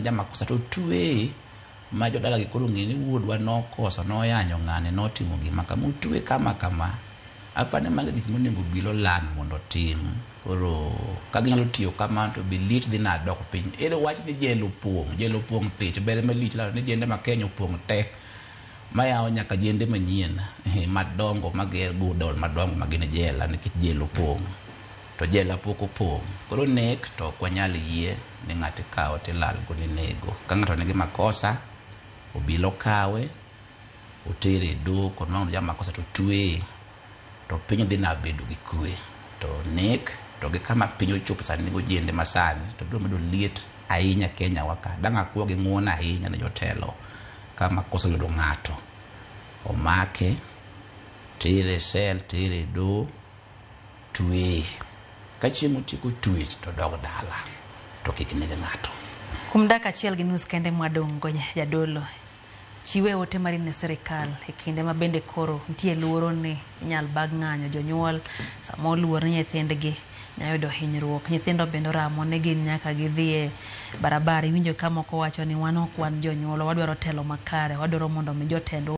jama kosa to tue ma jodala gi koro ng'eni wuodwa nokoso noyanyo ng'ane notimo gima kama tue kama apane mag gik monego bilo lan mondo tim koro ka ginyalo tiyo kama to bilit dhi nadok piny ere wach ni jelo pong thich bere malich la ni jende ma Kenya opong tek mayawo nyaka jende manyien madongo mager budol madongo magine jela nikech jelo pong to jela pok opong koro nek to kwanyal yie ni ng'ate kawo tilal go ni nego ka ng'ato nigi makosa obilo kawe otere do kono jama makosa to tue to piny dhi na bedo gi kwe to nek to gi kama piny ochopo sani nigo jende masani to biro medo liet ahinya Kenya waka danga kuo gi ng'uono ahinya ne jotelo kama kosa yudo ng'ato omake tere sel tere do tue ka chieng' otieko twech to dog dala to kik negi ng'ato. Kuom dakika achiel gi nus kende mwadong' go jadolo chiwe ote mari ne sirikal e kinde ma bende koro nitie luoro ni inyal bag ng'anyo jonyuol samo luor ni nyithindgi nyayudo hinyruok nyithindo bende ramo ne gin nyaka gidhie barabara iwinjo ka moko wacho ni wan ok wan jonyuol wadwaro telo makare wadwaro mondo mi jotendwa